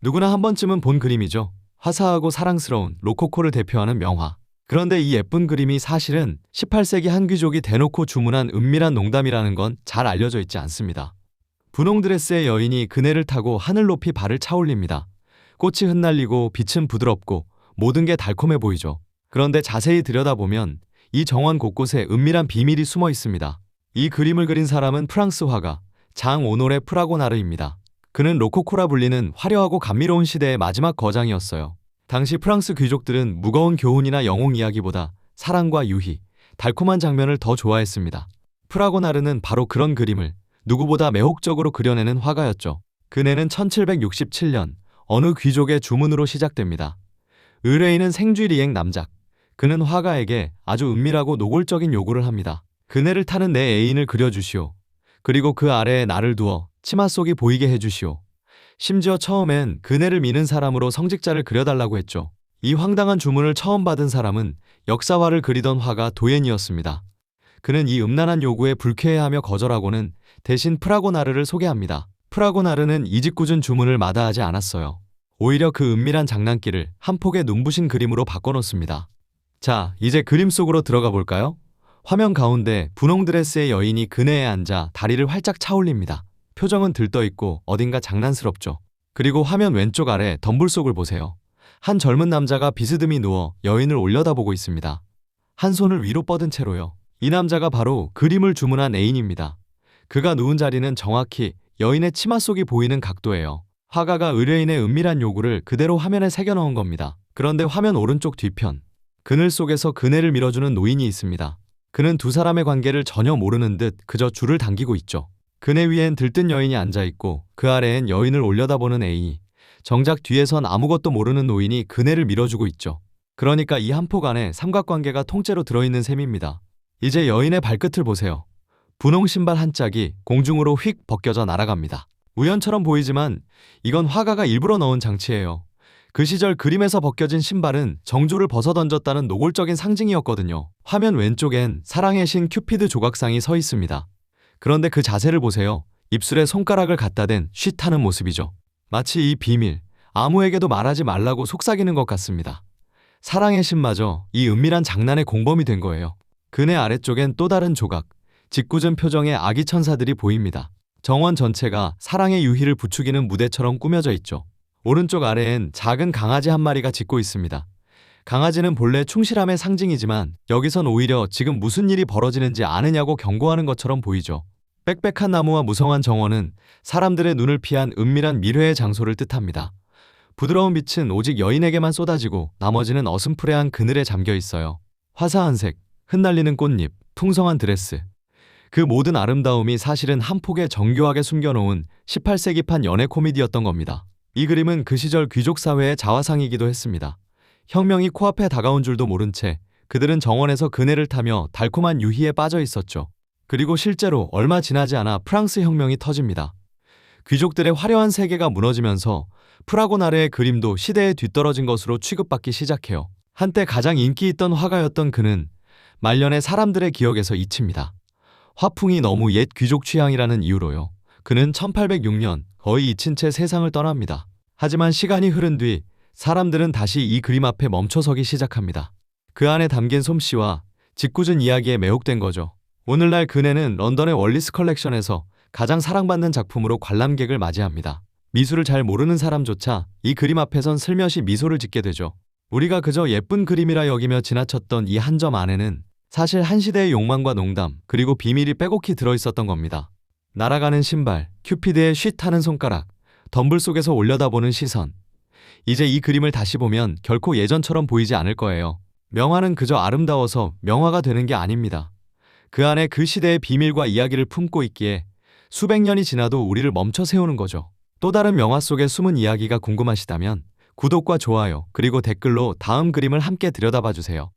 누구나 한 번쯤은 본 그림이죠. 화사하고 사랑스러운 로코코를 대표하는 명화. 그런데 이 예쁜 그림이 사실은 18세기 한 귀족이 대놓고 주문한 은밀한 농담이라는 건 잘 알려져 있지 않습니다. 분홍 드레스의 여인이 그네를 타고 하늘 높이 발을 차올립니다. 꽃이 흩날리고 빛은 부드럽고 모든 게 달콤해 보이죠. 그런데 자세히 들여다보면 이 정원 곳곳에 은밀한 비밀이 숨어 있습니다. 이 그림을 그린 사람은 프랑스 화가 장 오노레 프라고나르입니다. 그는 로코코라 불리는 화려하고 감미로운 시대의 마지막 거장이었어요. 당시 프랑스 귀족들은 무거운 교훈이나 영웅 이야기보다 사랑과 유희, 달콤한 장면을 더 좋아했습니다. 프라고나르는 바로 그런 그림을 누구보다 매혹적으로 그려내는 화가였죠. 그네는 1767년 어느 귀족의 주문으로 시작됩니다. 의뢰인은 생쥐리엥 남작. 그는 화가에게 아주 은밀하고 노골적인 요구를 합니다. 그네를 타는 내 애인을 그려주시오. 그리고 그 아래에 나를 두어 치마 속이 보이게 해주시오. 심지어 처음엔 그네를 미는 사람으로 성직자를 그려달라고 했죠. 이 황당한 주문을 처음 받은 사람은 역사화를 그리던 화가 도옌이었습니다. 그는 이 음란한 요구에 불쾌해하며 거절하고는 대신 프라고나르를 소개합니다. 프라고나르는 이짓궂은 주문을 마다하지 않았어요. 오히려 그 은밀한 장난기를 한 폭의 눈부신 그림으로 바꿔놓습니다. 자, 이제 그림 속으로 들어가 볼까요? 화면 가운데 분홍 드레스의 여인이 그네에 앉아 다리를 활짝 차올립니다. 표정은 들떠있고 어딘가 장난스럽죠. 그리고 화면 왼쪽 아래 덤불 속을 보세요. 한 젊은 남자가 비스듬히 누워 여인을 올려다보고 있습니다. 한 손을 위로 뻗은 채로요. 이 남자가 바로 그림을 주문한 애인입니다. 그가 누운 자리는 정확히 여인의 치마 속이 보이는 각도예요. 화가가 의뢰인의 은밀한 요구를 그대로 화면에 새겨넣은 겁니다. 그런데 화면 오른쪽 뒤편, 그늘 속에서 그네를 밀어주는 노인이 있습니다. 그는 두 사람의 관계를 전혀 모르는 듯 그저 줄을 당기고 있죠. 그네 위엔 들뜬 여인이 앉아있고 그 아래엔 여인을 올려다보는 애인이, 정작 뒤에선 아무것도 모르는 노인이 그네를 밀어주고 있죠. 그러니까 이 한 폭 안에 삼각관계가 통째로 들어있는 셈입니다. 이제 여인의 발끝을 보세요. 분홍 신발 한 짝이 공중으로 휙 벗겨져 날아갑니다. 우연처럼 보이지만 이건 화가가 일부러 넣은 장치예요. 그 시절 그림에서 벗겨진 신발은 정조를 벗어던졌다는 노골적인 상징이었거든요. 화면 왼쪽엔 사랑의 신 큐피드 조각상이 서 있습니다. 그런데 그 자세를 보세요. 입술에 손가락을 갖다 댄 쉿하는 모습이죠. 마치 이 비밀, 아무에게도 말하지 말라고 속삭이는 것 같습니다. 사랑의 신마저 이 은밀한 장난의 공범이 된 거예요. 그네 아래쪽엔 또 다른 조각, 짓궂은 표정의 아기 천사들이 보입니다. 정원 전체가 사랑의 유희를 부추기는 무대처럼 꾸며져 있죠. 오른쪽 아래엔 작은 강아지 한 마리가 짖고 있습니다. 강아지는 본래 충실함의 상징이지만 여기선 오히려 지금 무슨 일이 벌어지는지 아느냐고 경고하는 것처럼 보이죠. 빽빽한 나무와 무성한 정원은 사람들의 눈을 피한 은밀한 미래의 장소를 뜻합니다. 부드러운 빛은 오직 여인에게만 쏟아지고 나머지는 어슴푸레한 그늘에 잠겨 있어요. 화사한 색, 흩날리는 꽃잎, 풍성한 드레스. 그 모든 아름다움이 사실은 한 폭에 정교하게 숨겨놓은 18세기판 연애 코미디였던 겁니다. 이 그림은 그 시절 귀족 사회의 자화상이기도 했습니다. 혁명이 코앞에 다가온 줄도 모른 채 그들은 정원에서 그네를 타며 달콤한 유희에 빠져 있었죠. 그리고 실제로 얼마 지나지 않아 프랑스 혁명이 터집니다. 귀족들의 화려한 세계가 무너지면서 프라고나르의 그림도 시대에 뒤떨어진 것으로 취급받기 시작해요. 한때 가장 인기 있던 화가였던 그는 말년에 사람들의 기억에서 잊힙니다. 화풍이 너무 옛 귀족 취향이라는 이유로요. 그는 1806년 거의 잊힌 채 세상을 떠납니다. 하지만 시간이 흐른 뒤 사람들은 다시 이 그림 앞에 멈춰서기 시작합니다. 그 안에 담긴 솜씨와 짓궂은 이야기에 매혹된 거죠. 오늘날 그네는 런던의 월리스 컬렉션에서 가장 사랑받는 작품으로 관람객을 맞이합니다. 미술을 잘 모르는 사람조차 이 그림 앞에선 슬며시 미소를 짓게 되죠. 우리가 그저 예쁜 그림이라 여기며 지나쳤던 이 한 점 안에는 사실 한 시대의 욕망과 농담, 그리고 비밀이 빼곡히 들어있었던 겁니다. 날아가는 신발, 큐피드의 쉿하는 손가락, 덤불 속에서 올려다보는 시선. 이제 이 그림을 다시 보면 결코 예전처럼 보이지 않을 거예요. 명화는 그저 아름다워서 명화가 되는 게 아닙니다. 그 안에 그 시대의 비밀과 이야기를 품고 있기에 수백 년이 지나도 우리를 멈춰 세우는 거죠. 또 다른 명화 속의 숨은 이야기가 궁금하시다면 구독과 좋아요, 그리고 댓글로 다음 그림을 함께 들여다봐 주세요.